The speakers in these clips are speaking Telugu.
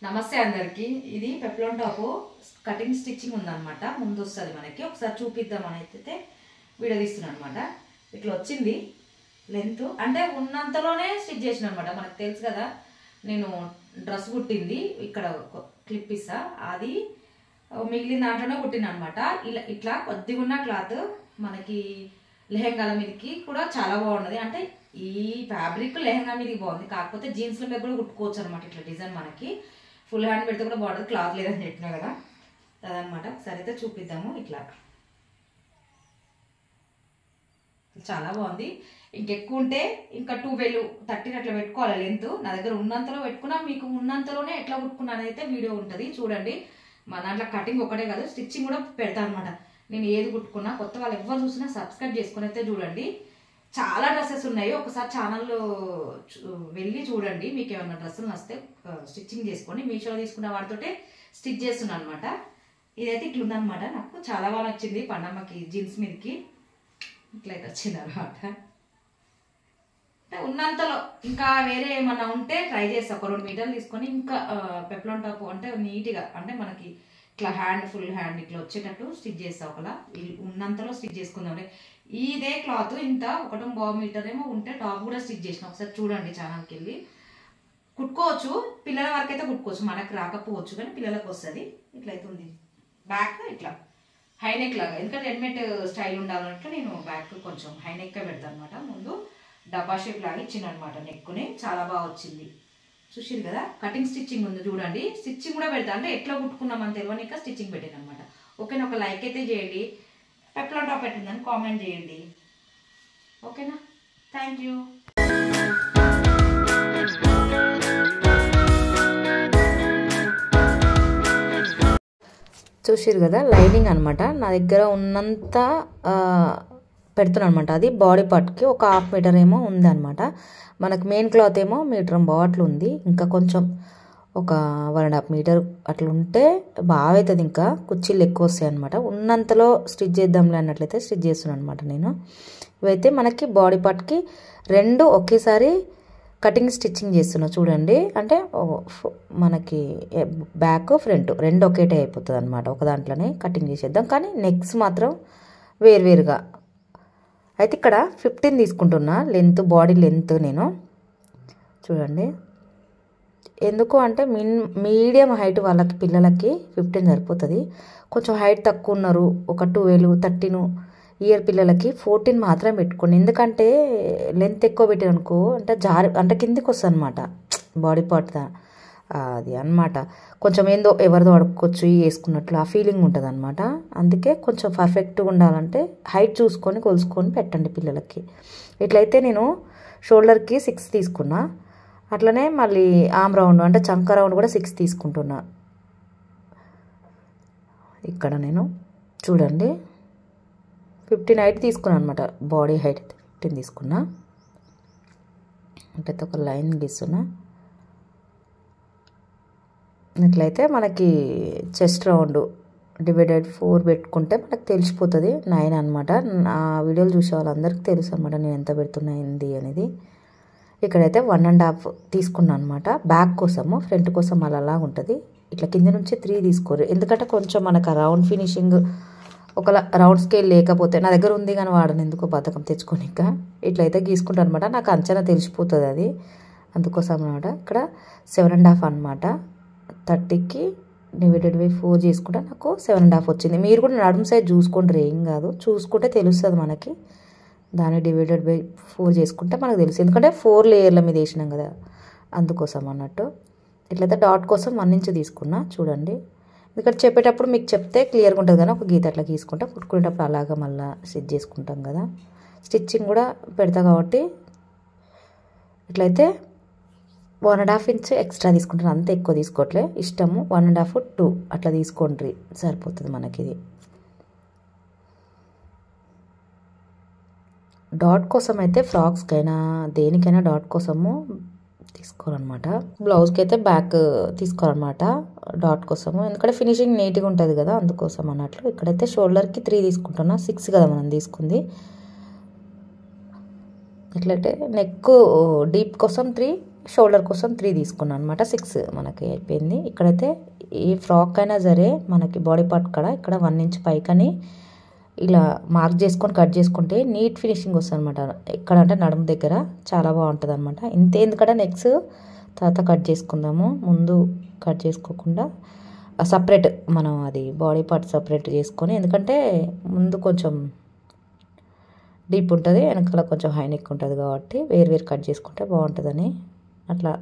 నమస్తే అందరికి. ఇది పెప్లాన్ టాప్ కటింగ్ స్టిచ్చింగ్ ఉందన్నమాట. ముందు వస్తుంది మనకి, ఒకసారి చూపిద్దామని అయితే వీడియో తీస్తున్నాను అనమాట. ఇట్లా వచ్చింది లెంత్, అంటే ఉన్నంతలోనే స్టిచ్ చేసిన అనమాట. మనకు తెలుసు కదా, నేను డ్రెస్ కుట్టింది ఇక్కడ క్లిప్ ఇస్తా, అది మిగిలిన దాంట్లోనే కుట్టిన అనమాట. ఇట్లా కొద్దిగా ఉన్న క్లాత్ మనకి లెహంగాల మీదకి కూడా చాలా బాగున్నది. అంటే ఈ ఫ్యాబ్రిక్ లెహంగా మీదకి బాగుంది, కాకపోతే జీన్స్ల మీద కూడా కుట్టుకోవచ్చు అనమాట. ఇట్లా డిజైన్ మనకి ఫుల్ హ్యాండ్ పెడితే కూడా బాగుంటుంది, క్లాత్ లేదని చెప్పినా కదా అదనమాట. ఒకసారి అయితే చూపిద్దాము. ఇట్లా చాలా బాగుంది. ఇంకెక్కువ ఉంటే ఇంకా 12, 13 అట్లా పెట్టుకోవాలి లెంత్. నా దగ్గర ఉన్నంతలో పెట్టుకున్నా, మీకు ఉన్నంతలోనే ఎట్లా కుట్టుకున్నాను అయితే వీడియో ఉంటుంది చూడండి. మా దాంట్లో కటింగ్ ఒకటే కాదు, స్టిచ్చింగ్ కూడా పెడతాను అనమాట. నేను ఏది కుట్టుకున్నా, కొత్త వాళ్ళు ఎవరు చూసినా సబ్స్క్రైబ్ చేసుకుని అయితే చూడండి. చాలా డ్రెస్సెస్ ఉన్నాయి, ఒకసారి ఛానల్లో వెళ్ళి చూడండి. మీకు ఏమన్నా డ్రెస్సులు నచ్చితే స్టిచ్చింగ్ చేసుకోండి. మీషోలో తీసుకున్న వాటితోటే స్టిచ్ చేస్తున్నాను అనమాట. ఇదైతే ఇట్లా ఉందనమాట. నాకు చాలా బాగా నచ్చింది. పండమ్మకి జీన్స్ మీదకి ఇట్లయితే వచ్చింది అనమాట. ఉన్నంతలో ఇంకా వేరే ఏమన్నా ఉంటే ట్రై చేస్తా. ఒక 2 మీటర్లు తీసుకొని ఇంకా పెప్లాన్ టాప్ అంటే నీట్గా, అంటే మనకి ఇట్లా ఫుల్ హ్యాండ్ ఇట్లా వచ్చేటట్టు స్టిచ్ చేస్తా. ఒకలా ఉన్నంతలో స్టిచ్ చేసుకుందాం. ఇదే క్లాత్ ఇంత 1.5 మీటర్ ఏమో ఉంటే టాప్ కూడా స్టిచ్ చేసిన. ఒకసారి చూడండి, ఛానల్కి వెళ్ళి కుట్టుకోవచ్చు. పిల్లల వరకు అయితే కుట్టుకోవచ్చు, మనకు రాకపోవచ్చు, కానీ పిల్లలకు వస్తుంది. ఇట్లయితే ఉంది బ్యాక్ ఇట్లా హైనెక్ లాగా, ఎందుకంటే రెడీమేడ్ స్టైల్ ఉండాలంటే నేను బ్యాక్ కొంచెం హైనెక్గా పెడతాను అనమాట. ముందు డబ్బా షేప్ లాగా ఇచ్చిన అనమాట నెక్కుని. చాలా బాగా వచ్చింది. చూసారు కదా, కటింగ్ స్టిచ్చింగ్ ఉంది చూడండి. స్టిచ్చింగ్ కూడా పెడతా, అంటే ఎట్లా కుట్టుకున్నామని తెలియనిక స్టిచ్చింగ్ పెట్టాను అనమాట. ఓకేనా, ఒక లైక్ అయితే చేయండి. పెప్లాన్ టాప్ పెట్టిందని కామెంట్ చేయండి. ఓకేనా, థ్యాంక్ యూ. చూసిరు కదా, లైనింగ్ అనమాట. నా దగ్గర ఉన్నంత పెడుతున్నాను అనమాట. అది బాడీ పార్ట్కి ఒక 1/2 మీటర్ ఏమో ఉంది అనమాట. మనకు మెయిన్ క్లాత్ ఏమో 1.5 మీటర్ అట్లా ఉంది. ఇంకా కొంచెం ఒక 1.5 మీటర్ అట్లా ఉంటే బాగా అవుతుంది. ఇంకా కుర్చీలు ఎక్కువ వస్తాయి అనమాట. ఉన్నంతలో స్టిచ్ చేద్దాంలే అన్నట్లయితే స్టిచ్ చేస్తున్నాను అనమాట నేను. ఇవైతే మనకి బాడీ పార్ట్కి 2 ఒకేసారి కటింగ్ స్టిచ్చింగ్ చేస్తున్నా చూడండి. అంటే మనకి బ్యాక్ ఫ్రంట్ 2 ఒకేటే అయిపోతుంది అనమాట. ఒక దాంట్లోనే కటింగ్ చేసేద్దాం, కానీ నెక్స్ మాత్రం వేరువేరుగా. అయితే ఇక్కడ 15 తీసుకుంటున్నా లెంత్, బాడీ లెంత్ నేను. చూడండి, ఎందుకు అంటే మీడియం హైట్ వాళ్ళకి పిల్లలకి 15 సరిపోతుంది. కొంచెం హైట్ తక్కువ ఉన్నారు, ఒక 12, 13 ఇయర్ పిల్లలకి 14 మాత్రం పెట్టుకోండి. ఎందుకంటే లెంత్ ఎక్కువ పెట్టానుకో అంటే కిందికి వస్తుంది అనమాట బాడీ పార్ట్. అది అనమాట కొంచెం ఏందో ఎవరిదో అడుక్కొచ్చు వేసుకున్నట్లు ఆ ఫీలింగ్ ఉంటుంది అనమాట. అందుకే కొంచెం పర్ఫెక్ట్గా ఉండాలంటే హైట్ చూసుకొని కొలుసుకొని పెట్టండి పిల్లలకి. ఇట్లయితే నేను షోల్డర్కి 6 తీసుకున్నా. అట్లనే మళ్ళీ ఆమ్ రౌండ్ అంటే చంక రౌండ్ కూడా 6 తీసుకుంటున్నా. ఇక్కడ నేను చూడండి 15 హైట్ తీసుకున్నాను అనమాట. బాడీ హైట్ 15 తీసుకున్నా. అంటే ఒక లైన్ గీస్తున్నా. ఇట్లయితే మనకి చెస్ట్ రౌండ్ డివైడెడ్ 4 పెట్టుకుంటే మనకు తెలిసిపోతుంది 9 అనమాట. ఆ వీడియోలు చూసే వాళ్ళందరికీ తెలుసు అనమాట నేను ఎంత పెడుతున్నా ఏంది అనేది. ఇక్కడైతే 1.5 తీసుకున్నాను అనమాట. బ్యాక్ కోసము, ఫ్రంట్ కోసం అలా ఉంటుంది. ఇట్లా కింద నుంచి 3 తీసుకోరు, ఎందుకంటే కొంచెం మనకు రౌండ్ ఫినిషింగ్ ఒక రౌండ్ స్కేల్ లేకపోతే, నా దగ్గర ఉంది కానీ వాడను ఎందుకో బద్ధకం తెచ్చుకోనిక. ఇట్లయితే గీసుకుంటాను అనమాట. నాకు అంచనా తెలిసిపోతుంది అది, అందుకోసం అనమాట. ఇక్కడ 7.5 అనమాట. 30కి డివైడెడ్ బై 4 చేసుకుంటే నాకు 7.5 వచ్చింది. మీరు కూడా నడుము సైజ్ చూసుకుంటారు, ఏం కాదు, చూసుకుంటే తెలుస్తుంది మనకి. దాన్ని డివైడెడ్ బై 4 చేసుకుంటే మనకు తెలుసు, ఎందుకంటే 4 లేయర్ల మీద వేసినాం కదా, అందుకోసం అన్నట్టు. ఇట్లయితే డాట్ కోసం 1 ఇంచ్ తీసుకున్నా చూడండి. ఇక్కడ చెప్పేటప్పుడు మీకు చెప్తే క్లియర్గా ఉంటుంది, కానీ ఒక గీత అట్లా గీసుకుంటా కుట్టుకునేటప్పుడు అలాగా మళ్ళీ స్టిచ్ చేసుకుంటాం కదా. స్టిచ్చింగ్ కూడా పెడతా కాబట్టి ఇట్లయితే 1.5 ఇంచ్ ఎక్స్ట్రా తీసుకుంటాను, అంత ఎక్కువ తీసుకోవట్లే, ఇష్టము. 1.5, 2 అట్లా తీసుకోండి, సరిపోతుంది మనకి. ఇది డాట్ కోసం అయితే ఫ్రాక్స్కైనా దేనికైనా డాట్ కోసము తీసుకోవాలన్నమాట. బ్లౌజ్కి అయితే బ్యాక్ తీసుకోవాలన్నమాట డాట్ కోసము, ఎందుకంటే ఫినిషింగ్ నీట్గా ఉంటుంది కదా, అందుకోసం అన్నట్లు. ఇక్కడైతే షోల్డర్కి 3 తీసుకుంటున్నా, 6 కదా మనం తీసుకుంది. ఇట్లయితే నెక్ డీప్ కోసం 3, షోల్డర్ కోసం 3 తీసుకున్నాను అనమాట. 6 మనకి అయిపోయింది. ఇక్కడైతే ఏ ఫ్రాక్ అయినా సరే మనకి బాడీ పార్ట్ కాడ ఇక్కడ 1 ఇంచ్ పైకని ఇలా మార్క్ చేసుకొని కట్ చేసుకుంటే నీట్ ఫినిషింగ్ వస్తుంది అనమాట. ఎక్కడంటే నడుము దగ్గర చాలా బాగుంటుంది అనమాట. ఇంతే, ఎందుకంటే నెక్స్ట్ తర్వాత కట్ చేసుకుందాము. ముందు కట్ చేసుకోకుండా సపరేట్ మనం అది బాడీ పార్ట్ సపరేట్ చేసుకొని, ఎందుకంటే ముందు కొంచెం డీప్ ఉంటుంది, వెనకాల కొంచెం హై నెక్ ఉంటుంది కాబట్టి వేరు కట్ చేసుకుంటే బాగుంటుందని అట్లా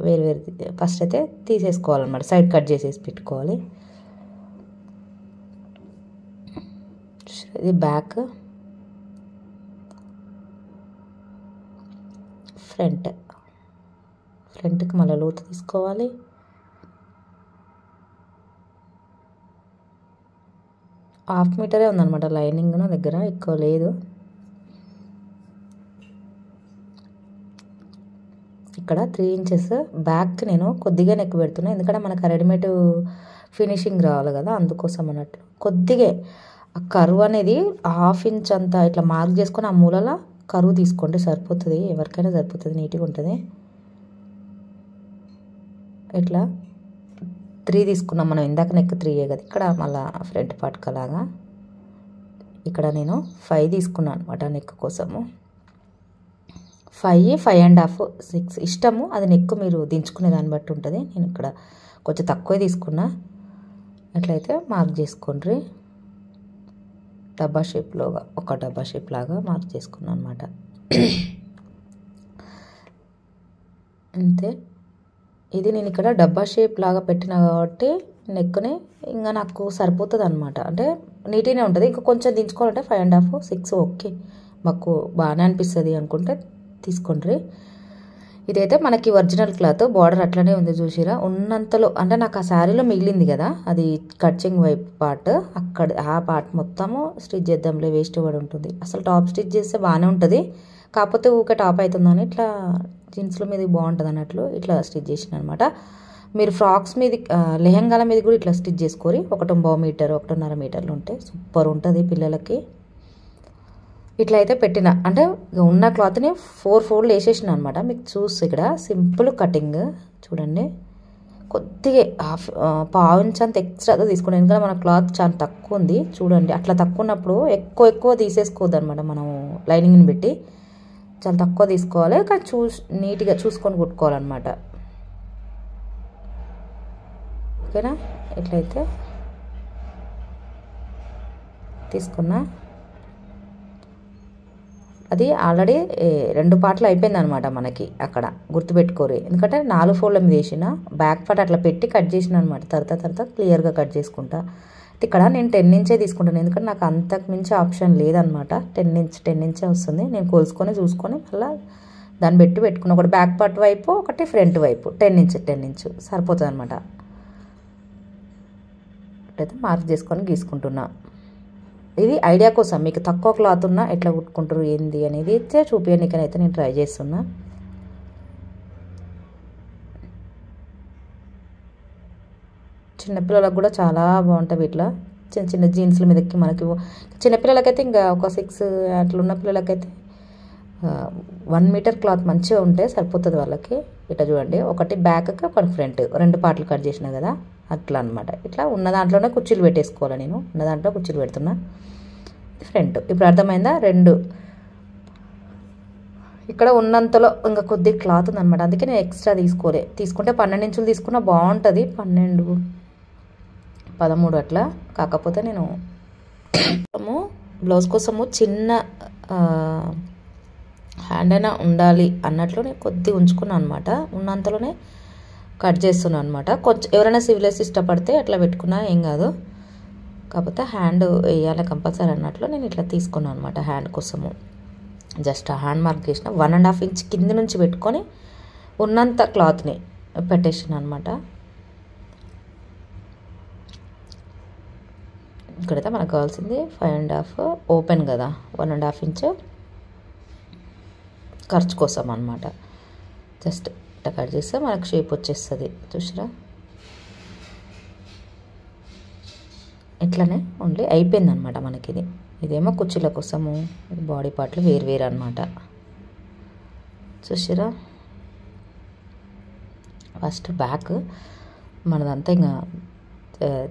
వేరు ఫస్ట్ అయితే తీసేసుకోవాలన్నమాట. సైడ్ కట్ చేసేసి పెట్టుకోవాలి. ఇది బ్యాక్, ఫ్రంట్కి మళ్ళీ లోతు తీసుకోవాలి. హాఫ్ మీటరే ఉందన్నమాట లైనింగ్ నా దగ్గర, ఎక్కువ లేదు. ఇక్కడ 3 ఇంచెస్ బ్యాక్ నేను కొద్దిగా నెక్ పెడుతున్నాను, ఎందుకంటే మనకు రెడీమేడ్ ఫినిషింగ్ రావాలి కదా, అందుకోసం అన్నట్లు. కొద్దిగా ఆ కరువు అనేది 1/2 ఇంచ్ అంతా ఇట్లా మార్క్ చేసుకొని ఆ మూలల కరువు తీసుకోండి, సరిపోతుంది. ఎవరికైనా సరిపోతుంది, నీట్గా ఉంటుంది. ఇట్లా 3 తీసుకున్నాం మనం, ఇందాక నెక్ 3 కదా, ఇక్కడ మళ్ళీ ఫ్రంట్ పార్ట్కి అలాగా. ఇక్కడ నేను 5 తీసుకున్నాను అనమాట నెక్ కోసము. 5, 5.5, 6 ఇష్టము, అది నెక్ మీరు దించుకునే దాన్ని బట్టి ఉంటుంది. నేను ఇక్కడ కొంచెం తక్కువే తీసుకున్నా. అట్లయితే మార్క్ చేసుకోండి. డబ్బా షేప్లోగా, ఒక డబ్బా షేప్ లాగా మార్క్ చేసుకున్నాను అనమాట. అంతే. ఇది నేను ఇక్కడ డబ్బా షేప్ లాగా పెట్టినా కాబట్టి నెక్ని ఇంకా నాకు సరిపోతుంది అనమాట. అంటే నీట్గానే ఉంటుంది. ఇంకా కొంచెం దించుకోవాలంటే 5.5, 6 ఓకే, మాకు బాగానే అనిపిస్తుంది అనుకుంటే తీసుకోండి. ఇదైతే మనకి ఒరిజినల్ క్లాత్, బార్డర్ అట్లనే ఉంది చూసిరా. ఉన్నంతలో అంటే నాకు ఆ శారీలో మిగిలింది కదా, అది కట్చింగ్ వైపు పార్ట్, అక్కడ ఆ పార్ట్ మొత్తము స్టిచ్ చేద్దాంలే, వేస్ట్ పడి ఉంటుంది. అసలు టాప్ స్టిచ్ చేస్తే బాగానే ఉంటుంది, కాకపోతే ఊకే టాప్ అవుతుందని ఇట్లా జీన్స్ల మీద బాగుంటుంది అన్నట్లు ఇట్లా స్టిచ్ చేసిన అనమాట. మీరు ఫ్రాక్స్ మీద, లెహంగాల మీద కూడా ఇట్లా స్టిచ్ చేసుకోరి. 1.5 మీటర్ 1.5 మీటర్లు ఉంటే సూపర్ ఉంటుంది పిల్లలకి. ఇట్లా అయితే పెట్టిన, అంటే ఉన్న క్లాత్ని 4 ఫోల్డ్ వేసేసిన అనమాట. మీకు చూసి ఇక్కడ సింపుల్ కటింగ్ చూడండి. కొద్దిగా 1/2 ఇంచ్ అంత ఎక్స్ట్రాగా తీసుకున్నాను, ఎందుకంటే మన క్లాత్ చాలా తక్కువ ఉంది చూడండి. అట్లా తక్కువ ఉన్నప్పుడు ఎక్కువ తీసేసుకోవద్దు అనమాట. మనం లైనింగ్ని పెట్టి చాలా తక్కువ తీసుకోవాలి, కానీ నీట్గా చూసుకొని కుట్టుకోవాలన్నమాట. ఓకేనా? ఇట్లయితే తీసుకున్నా. అది ఆల్రెడీ 2 పార్ట్లు అయిపోయింది అనమాట మనకి, అక్కడ గుర్తుపెట్టుకోరు. ఎందుకంటే 4 ఫోల్డ్ల మీద వేసిన, బ్యాక్ పార్ట్ అట్లా పెట్టి కట్ చేసిన అనమాట. తర్వాత క్లియర్గా కట్ చేసుకుంటా. ఇక్కడ నేను 10 ఇంచే తీసుకుంటాను, ఎందుకంటే నాకు అంతకు మించి ఆప్షన్ లేదనమాట. 10 ఇంచే వస్తుంది. నేను కొలుసుకొని చూసుకొని మళ్ళీ దాన్ని పెట్టుకున్నా. ఒకటి బ్యాక్ పార్ట్ వైపు, ఒకటి ఫ్రంట్ వైపు 10 ఇంచ్ సరిపోతుంది అనమాట. అయితే మార్క్ చేసుకొని గీసుకుంటున్నా. ఇది ఐడియా కోసం, మీకు తక్కువ క్లాత్ ఉన్నా ఎట్లా కుట్టుకుంటారు ఏంది అనేది అయితే చూపించడానికైతే నేను ట్రై చేస్తున్నా. చిన్నపిల్లలకు కూడా చాలా బాగుంటాయి ఇట్లా చిన్న జీన్స్ల మీదకి. మనకి చిన్నపిల్లలకైతే ఇంకా ఒక 6 అట్లా ఉన్న పిల్లలకైతే 1 మీటర్ క్లాత్ మంచిగా ఉంటే సరిపోతుంది వాళ్ళకి. ఇట్లా చూడండి, ఒకటి బ్యాక్కి ఒకటి ఫ్రంట్, 2 పార్ట్లు కట్ చేసిన కదా, అట్లా అనమాట. ఇట్లా ఉన్న దాంట్లోనే కుర్చీలు పెట్టేసుకోవాలి. నేను ఉన్న దాంట్లో కుర్చీలు పెడుతున్నా. ఫ్రంట్ ఇప్పుడు అర్థమైందా? 2 ఇక్కడ ఉన్నంతలో ఇంకా కొద్ది క్లాత్ ఉందన్నమాట, అందుకే నేను ఎక్స్ట్రా తీసుకుంటే 12 ఇంచులు తీసుకున్నా బాగుంటుంది. 12, 13 అట్లా. కాకపోతే నేను బ్లౌజ్ కోసము చిన్న హ్యాండ్ అయినా ఉండాలి అన్నట్లు నేను కొద్దిగా ఉంచుకున్నాను అనమాట. ఉన్నంతలోనే కట్ చేస్తున్నాను అనమాట. కొంచెం ఎవరైనా సివిలైస్ ఇష్టపడితే అట్లా పెట్టుకున్నా ఏం కాదు, కాకపోతే హ్యాండ్ వేయాలి కంపల్సరీ అన్నట్లు నేను ఇట్లా తీసుకున్నాను అనమాట. హ్యాండ్ కోసము జస్ట్ ఆ హ్యాండ్ మార్క్ చేసిన 1.5 ఇంచ్ కింద నుంచి పెట్టుకొని ఉన్నంత క్లాత్ని పెట్టేసిన అనమాట. ఇక్కడైతే మనకు కావాల్సింది 5.5 ఓపెన్ కదా, 1.5 ఇంచ్ ఖర్చు కోసం అనమాట. జస్ట్ ఇట్లా కట్ చేస్తే మనకు షేప్ వచ్చేస్తుంది. చూసారా? ఇట్లనే ఓన్లీ అయిపోయింది అనమాట మనకి. ఇదేమో కుర్చీల కోసము, బాడీ పార్ట్లు వేరు అనమాట. చూసారా? ఫస్ట్ బ్యాక్ మనదంతా ఇంకా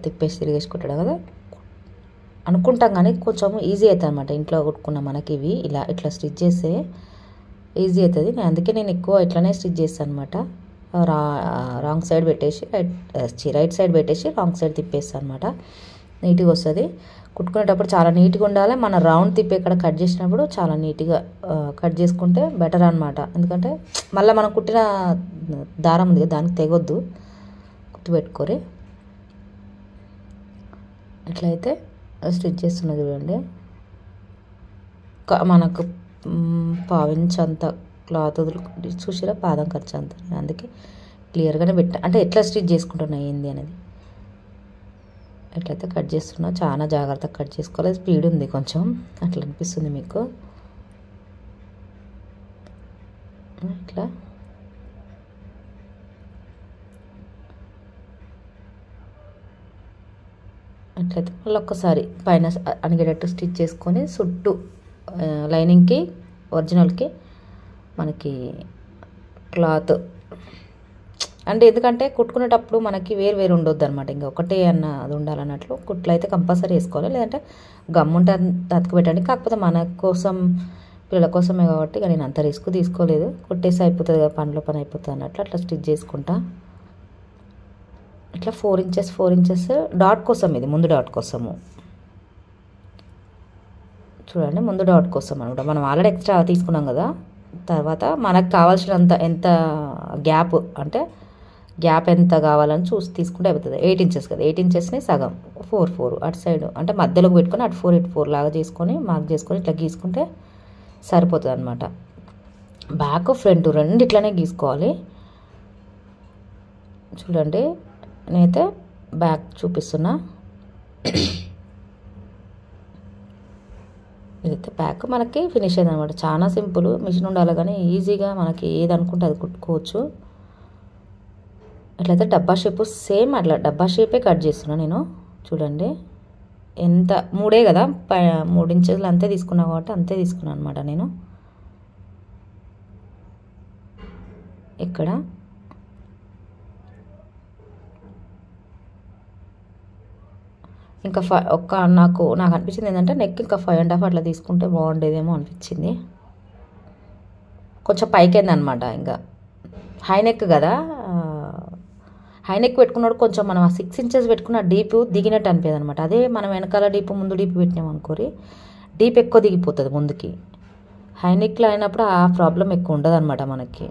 తిప్పేసి తిరిగేసి కుట్టడం కదా అనుకుంటాం, కానీ కొంచెం ఈజీ అవుతుంది అనమాట. ఇంట్లో కుట్టుకున్న మనకి ఇవి ఇట్లా స్టిచ్ చేస్తే ఈజీ అవుతుంది. అందుకే నేను ఎక్కువ ఇట్లానే స్టిచ్ చేస్తాను అనమాట. రాంగ్ సైడ్ పెట్టేసి రైట్ సైడ్ పెట్టేసి రాంగ్ సైడ్ తిప్పేస్తాను అనమాట. నీట్గా వస్తుంది. కుట్టుకునేటప్పుడు చాలా నీట్గా ఉండాలి. మన రౌండ్ తిప్పి ఇక్కడ కట్ చేసినప్పుడు చాలా నీట్గా కట్ చేసుకుంటే బెటర్ అనమాట. ఎందుకంటే మళ్ళీ మనం కుట్టిన దారం ఉంది దానికి తెగొద్దు, గుర్తుపెట్టుకోరి. ఇట్లయితే స్టిచ్ చేస్తున్నా చూడండి. మనకు పావించ్ అంత క్లాత్ చూసిరా పాదం ఖర్చు అంత. అందుకే క్లియర్గానే పెట్టా, అంటే ఎట్లా స్టిచ్ చేసుకుంటున్నా ఏంది అనేది. ఎట్లయితే కట్ చేస్తున్నా చాలా జాగ్రత్తగా కట్ చేసుకోవాలి. స్పీడ్ ఉంది కొంచెం, అట్లా అనిపిస్తుంది మీకు. ఇట్లా అట్లయితే మళ్ళీ ఒక్కసారి పైన అణిగేటట్టు స్టిచ్ చేసుకొని చుట్టూ లైనింగ్కి ఒరిజినల్కి మనకి క్లాత్ అంటే ఎందుకంటే కుట్టుకునేటప్పుడు మనకి వేరు ఉండొద్దు అనమాట. ఇంకా ఒకటే అన్న అది ఉండాలన్నట్లు కుట్లు అయితే కంపల్సరీ వేసుకోవాలి. లేదంటే గమ్ముంటే అతుకు పెట్టండి. కాకపోతే మన కోసం పిల్లల కోసమే కాబట్టి ఇక నేను అంత రిస్క్ తీసుకోలేదు. కుట్టేసి అయిపోతుంది కదా, పనిలో పని అయిపోతుంది అన్నట్లు అట్లా స్టిచ్ చేసుకుంటా. ఇట్లా 4 ఇంచెస్ డాట్ కోసం, ఇది ముందు డాట్ కోసము చూడండి. ముందు డాట్ కోసం అనమాట. మనం ఆల్రెడీ ఎక్స్ట్రా తీసుకున్నాం కదా. తర్వాత మనకు కావాల్సినంత ఎంత గ్యాప్ అంటే గ్యాప్ ఎంత కావాలని చూసి తీసుకుంటే అయిపోతుంది. 8 ఇంచెస్ కదా, 8 ఇంచెస్ని సగం 4 అటు సైడ్ అంటే మధ్యలోకి పెట్టుకొని అటు 4 ఇటు 4 లాగా చేసుకొని మార్క్ చేసుకొని ఇట్లా గీసుకుంటే సరిపోతుంది అనమాట. బ్యాక్ ఫ్రంట్ రెండు ఇట్లానే గీసుకోవాలి. చూడండి నేనైతే బ్యాక్ చూపిస్తున్నా. ఇదైతే బ్యాక్ మనకి ఫినిష్ అయింది అనమాట. చాలా సింపుల్, మిషన్ ఉండాలి కానీ ఈజీగా మనకి ఏది అనుకుంటే అది కుట్టుకోవచ్చు. ఇట్లయితే డబ్బా షేప్ సేమ్ అట్లా డబ్బా షేపే కట్ చేస్తున్నా నేను. చూడండి ఎంత 3 కదా, 3 ఇంచెస్ అంతే తీసుకున్నా కాబట్టి అంతే తీసుకున్నాను అనమాట నేను. ఇక్కడ ఇంకా నాకు అనిపించింది ఏంటంటే నెక్ ఇంకా 5.5 అట్లా తీసుకుంటే బాగుండేదేమో అనిపించింది. కొంచెం పైకింది అనమాట. ఇంకా హై నెక్ కదా, హై నెక్ పెట్టుకున్నాడు కొంచెం మనం 6 ఇంచెస్ పెట్టుకున్న డీప్ దిగినట్టు అనిపించదు అనమాట. అదే మనం వెనకాల డీప్ ముందు డీప్ పెట్టినాం అనుకోరి డీప్ ఎక్కువ దిగిపోతుంది ముందుకి. హై నెక్లో అయినప్పుడు ఆ ప్రాబ్లం ఎక్కువ ఉండదు అనమాట మనకి.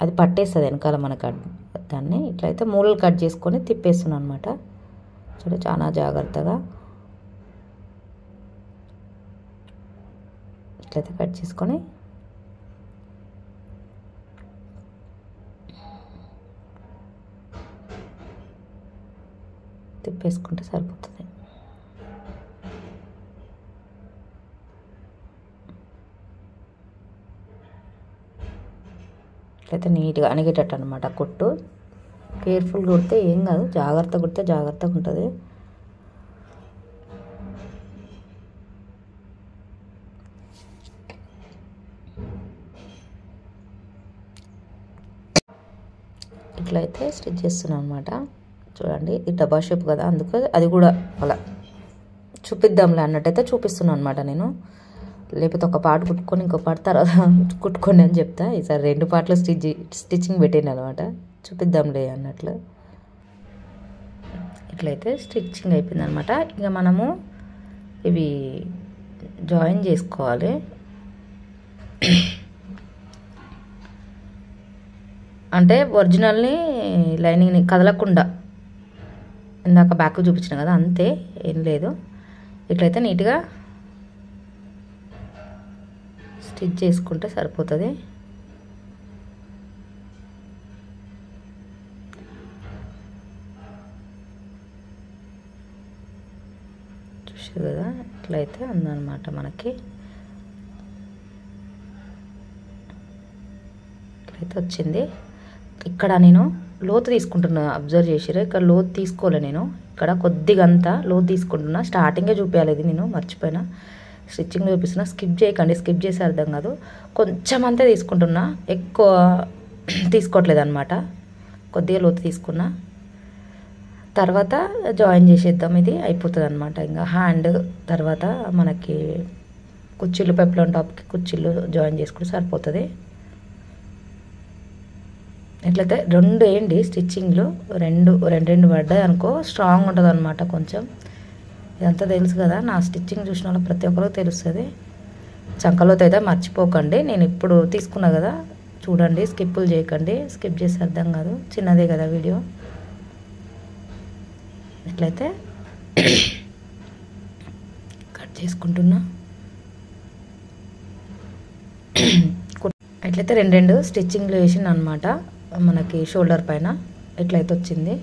అది పట్టేస్తుంది వెనకాల మనకు దాన్ని. ఇట్లయితే మూలలు కట్ చేసుకొని తిప్పేస్తున్నాను అనమాట. చూడండి చాలా జాగ్రత్తగా ఇట్లయితే కట్ చేసుకొని తిప్పేసుకుంటే సరిపోతుంది. ఇట్లయితే నీట్గా అణిగేటట్టు అనమాట కుట్టు. కేర్ఫుల్గా కుడితే ఏం కాదు, జాగ్రత్తగా కుడితే జాగ్రత్తగా ఉంటుంది. ఇట్లయితే స్టిచ్ చేస్తున్నాను అనమాట. చూడండి ఇది డబ్బా షేప్ కదా, అందుకు అది కూడా అలా చూపిద్దాంలే అన్నట్టయితే చూపిస్తున్నాను అనమాట నేను. లేకపోతే ఒక పార్ట్ కుట్టుకొని ఇంకో పార్ట్ తర్వాత కుట్టుకోండి అని చెప్తా. ఈసారి 2 పార్ట్లు స్టిచ్చింగ్ పెట్టాను అనమాట, చూపిద్దాంలే అన్నట్లు. ఇట్లయితే స్టిచ్చింగ్ అయిపోయింది అనమాట. ఇక మనము ఇవి జాయిన్ చేసుకోవాలి. అంటే ఒరిజినల్ని లైనింగ్ని కదలకుండా ఇందాక బ్యాక్ చూపించిన కదా, అంతే ఏం లేదు. ఇట్లయితే నీట్గా స్టిచ్ చేసుకుంటే సరిపోతుంది. చూసారు కదా, ఇట్లయితే ఉందన్నమాట మనకి. ఇట్లయితే వచ్చింది. ఇక్కడ నేను లోతు తీసుకుంటున్నా, అబ్జర్వ్ చేసిరా, ఇక్కడ లోతు తీసుకోలే నేను. ఇక్కడ కొద్దిగా అంతా లోతు తీసుకుంటున్నా. స్టార్టింగే చూపించాలి, ఇది నేను మర్చిపోయినా. స్టిచ్చింగ్ చూపిస్తున్నా, స్కిప్ చేయకండి, స్కిప్ చేసి అర్థం కాదు. కొంచెం అంతే తీసుకుంటున్నా, ఎక్కువ తీసుకోవట్లేదు అనమాట. కొద్దిగా లోతు తీసుకున్నా. తర్వాత జాయిన్ చేసేద్దాం, ఇది అయిపోతుంది అనమాట. ఇంకా హ్యాండ్ తర్వాత మనకి కుర్చీలు పెప్లాన్ టాప్కి కుర్చీలు జాయిన్ చేసుకుంటే సరిపోతుంది. ఎట్లయితే 2 వేయండి స్టిచ్చింగ్లు, రెండు పడ్డాయి అనుకో స్ట్రాంగ్ ఉంటుంది అనమాట. కొంచెం ఇదంతా తెలుసు కదా, నా స్టిచ్చింగ్ చూసిన వాళ్ళకి ప్రతి ఒక్కరికి తెలుస్తుంది. చంకలోతో అయితే మర్చిపోకండి. నేను ఇప్పుడు తీసుకున్నా కదా, చూడండి, స్కిప్పులు చేయకండి. స్కిప్ చేసి అర్థం కాదు, చిన్నదే కదా వీడియో. ఎట్లయితే కట్ చేసుకుంటున్నా. ఎట్లయితే 2 స్టిచ్చింగ్లు వేసిన అనమాట మనకి షోల్డర్ పైన. ఎట్లయితే వచ్చింది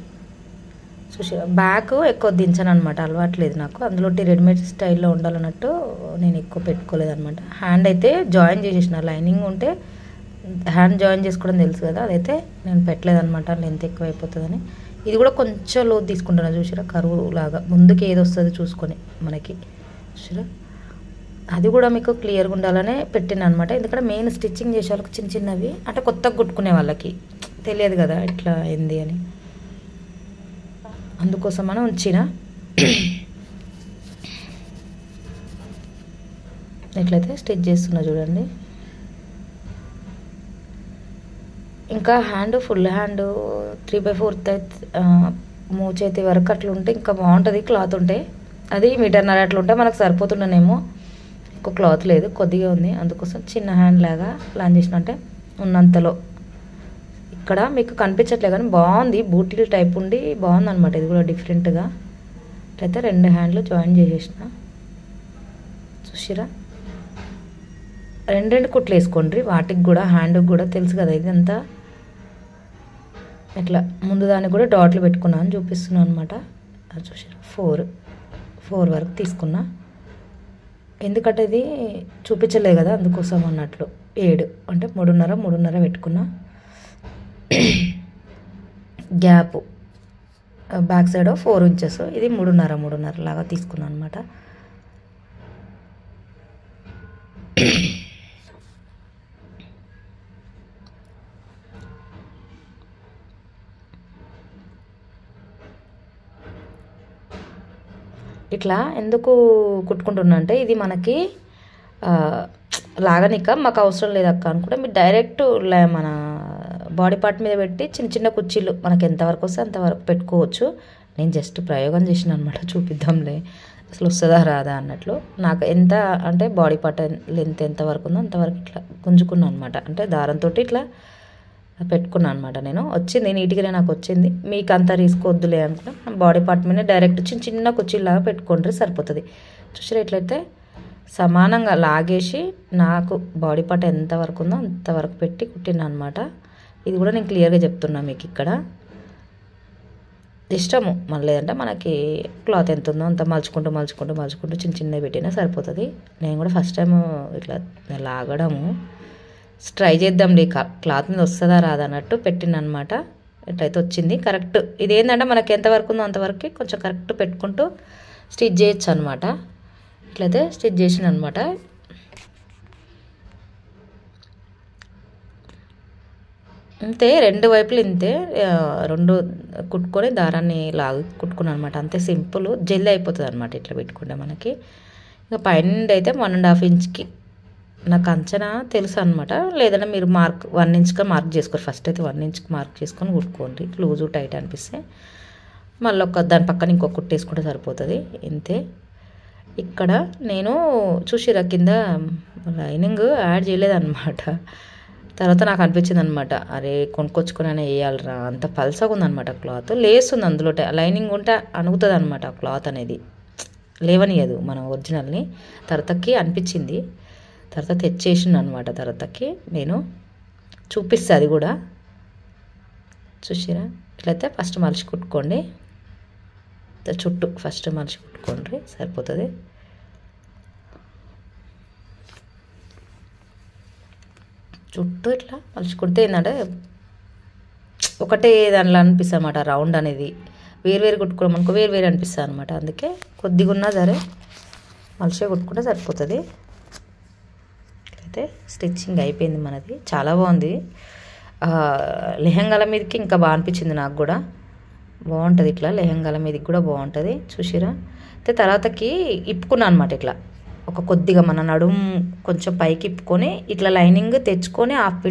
చూసి, బ్యాక్ ఎక్కువ దించను అనమాట, అలవాట్లేదు నాకు. అందులో రెడీమేడ్ స్టైల్లో ఉండాలన్నట్టు నేను ఎక్కువ పెట్టుకోలేదు అనమాట. హ్యాండ్ అయితే జాయిన్ చేసేసిన, లైనింగ్ ఉంటే హ్యాండ్ జాయిన్ చేసుకోవడం తెలుసు కదా, అదైతే నేను పెట్టలేదనమాట, లెంత్ ఎక్కువ అయిపోతుందని. ఇది కూడా కొంచెం లోతు తీసుకుంటున్నా, చూసిరా, కరువు లాగా ముందుకు ఏది వస్తుంది చూసుకొని మనకి, చూసిరా. అది కూడా మీకు క్లియర్గా ఉండాలనే పెట్టిన అనమాట. ఎందుకంటే మెయిన్ స్టిచ్చింగ్ చేసే వాళ్ళకి చిన్నవి అంటే కొత్తగా కుట్టుకునే వాళ్ళకి తెలియదు కదా ఇట్లా ఏంది అని, అందుకోసం మనం ఉంచిన. ఎట్లయితే స్టిచ్ చేస్తున్నా చూడండి. ఇంకా హ్యాండ్ ఫుల్ హ్యాండ్ 3/4 మూడు చేతి వరకు అట్లా ఉంటే ఇంకా బాగుంటుంది క్లాత్ ఉంటే. అది 1.5 మీటర్ అట్లా ఉంటే మనకు సరిపోతుండేనేమో, ఎక్కువ క్లాత్ లేదు, కొద్దిగా ఉంది, అందుకోసం చిన్న హ్యాండ్ లాగా ప్లాన్ చేసిన. అంటే ఉన్నంతలో ఇక్కడ మీకు కనిపించట్లే కానీ బాగుంది, బూటీలు టైప్ ఉండి బాగుంది అనమాట. ఇది కూడా డిఫరెంట్గా. అయితే 2 హ్యాండ్లు జాయిన్ చేసేసిన, చూసిరా. 2 కుట్లు వేసుకోండి వాటికి కూడా, హ్యాండ్కి కూడా తెలుసు కదా ఇదంతా. ఇట్లా ముందు దానికి కూడా డాట్లు పెట్టుకున్నా అని చూపిస్తున్నాను అనమాట. అది చూసారా, 4 వరకు తీసుకున్నా. ఎందుకంటే ఇది చూపించలేదు కదా, అందుకోసం అన్నట్లు. 7 అంటే 3.5 పెట్టుకున్నా. గ్యాప్ బ్యాక్ సైడ్ 4 ఇంచెస్, ఇది 3.5 లాగా తీసుకున్నాను అనమాట. ఇట్లా ఎందుకు కుట్టుకుంటున్నా అంటే, ఇది మనకి లాగనిక మాకు అవసరం లేదక్క అనుకుంటే మీరు డైరెక్ట్ మన బాడీ పార్ట్ మీద పెట్టి చిన్న కుర్చీలు మనకి ఎంతవరకు వస్తే అంతవరకు పెట్టుకోవచ్చు. నేను జస్ట్ ప్రయోగం చేసిన అనమాట, చూపిద్దాంలే అసలు వస్తుందా రాదా అన్నట్లు. నాకు ఎంత అంటే బాడీ పార్ట్ లెంత్ ఎంతవరకు ఉందో అంతవరకు ఇట్లా గుంజుకున్నాను అనమాట. అంటే దారంతో ఇట్లా పెట్టుకున్నాను అనమాట. నేను వచ్చింది నీట్గానే నాకు వచ్చింది. మీకు అంత రిస్క్ వద్దులే అనుకున్నా, బాడీ పార్ట్ మీద డైరెక్ట్ చిన్న కుర్చీలాగా పెట్టుకోండి సరిపోతుంది. చూసారా, ఎట్లయితే సమానంగా లాగేసి నాకు బాడీ పార్ట్ ఎంతవరకు ఉందో అంతవరకు పెట్టి కుట్టినా అనమాట. ఇది కూడా నేను క్లియర్గా చెప్తున్నా మీకు. ఇక్కడ ఇష్టము మళ్ళీ అంటే మనకి క్లాత్ ఎంత ఉందో అంత మలుచుకుంటూ చిన్నవి పెట్టినా సరిపోతుంది. నేను కూడా ఫస్ట్ టైం ఇట్లా లాగడము ట్రై చేద్దాంలే క్లాత్ మీద వస్తుందా రాదా అన్నట్టు పెట్టిన అనమాట. ఇట్లయితే వచ్చింది కరెక్ట్. ఇదేంటంటే మనకి ఎంతవరకు ఉందో అంతవరకు కొంచెం కరెక్ట్ పెట్టుకుంటూ స్టిచ్ చేయొచ్చు అనమాట. ఇట్లయితే స్టిచ్ చేసిన అనమాట. అంతే, 2 వైపులు ఇంతే, 2 కుట్టుకొని దారాన్ని లాగి కుట్టుకున్నాను అనమాట. అంతే సింపుల్, జల్దీ అయిపోతుంది అనమాట ఇట్లా పెట్టుకుంటే మనకి. ఇంకా పైన అయితే 1.5 ఇంచ్కి నాకు అంచనా తెలుసు అనమాట. లేదంటే మీరు 1 ఇంచ్గా మార్క్ చేసుకోరు. ఫస్ట్ అయితే 1 ఇంచ్కి మార్క్ చేసుకొని కుట్టుకోండి, లూజు టైట్ అనిపిస్తే. మళ్ళీ దాని పక్కన ఇంకొక కుట్టేసుకుంటే సరిపోతుంది. ఇంతే. ఇక్కడ నేను చూసిరా కింద లైనింగ్ యాడ్ చేయలేదన్నమాట. తర్వాత నాకు అనిపించింది అనమాట, అరే కొనుక్కొచ్చుకొని అయినా వేయాలిరా, అంత పల్సగా ఉందన్నమాట క్లాత్. లేస్ ఉంది అందులో, లైనింగ్ ఉంటే అణుగుతుంది అనమాట క్లాత్ అనేది, లేవనియదు మన ఒరిజినల్ని. తర్వాతకి అనిపించింది, తర్వాత తెచ్చేసిన అనమాట. తర్వాతకి నేను చూపిస్తే అది కూడా చూసిరా. ఇట్లయితే ఫస్ట్ మలిచి కుట్టుకోండి, చుట్టూ ఫస్ట్ మలిచి కుట్టుకోండి సరిపోతుంది. చుట్టూ ఇట్లా మలిచి కుడితే ఏంటంటే ఒకటే దానిలో అనిపిస్తుంది అనమాట. రౌండ్ అనేది వేరు కుట్టుకోవడం అనుకో వేరు అనిపిస్తుంది అనమాట. అందుకే కొద్దిగా ఉన్నా సరే మలిచే కుట్టుకుంటే సరిపోతుంది. అయితే స్టిచ్చింగ్ అయిపోయింది మనది, చాలా బాగుంది. లెహంగాల మీదకి ఇంకా బాగా అనిపించింది నాకు కూడా. బాగుంటుంది ఇట్లా లెహంగాల మీదకి కూడా బాగుంటుంది చూసిరా. అయితే తర్వాతకి ఇప్పుకున్నాను అనమాట ఇట్లా ఒక కొద్దిగా మన నడుము కొంచెం పైకి ఇప్పుకొని ఇట్లా లైనింగ్ తెచ్చుకొని హాఫ్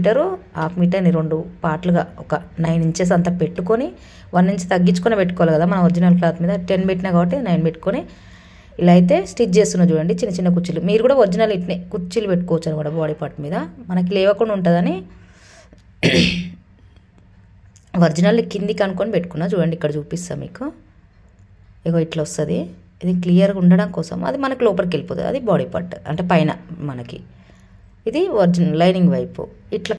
మీటర్ని 2 పార్ట్లుగా ఒక 9 ఇంచెస్ అంతా పెట్టుకొని 1 ఇంచ్ తగ్గించుకొని పెట్టుకోవాలి కదా మన ఒరిజినల్ క్లాత్ మీద. 10 పెట్టినా కాబట్టి 9 పెట్టుకొని ఇలా అయితే స్టిచ్ చేస్తున్నా చూడండి. చిన్న చిన్న కుర్చీలు మీరు కూడా ఒరిజినల్ ఇట్నే కుర్చీలు పెట్టుకోవచ్చు అనమాట బాడీ పార్ట్ మీద, మనకి లేవకుండా ఉంటుందని ఒరిజినల్ కిందికి అనుకొని పెట్టుకున్నా చూడండి. ఇక్కడ చూపిస్తాను మీకు, ఇగో ఇట్లా వస్తుంది. ఇది క్లియర్గా ఉండడం కోసం అది మనకి లోపలికి వెళ్ళిపోతుంది, అది బాడీ పార్ట్ అంటే పైన మనకి. ఇది ఒరిజినల్ లైనింగ్ వైపు ఇట్లా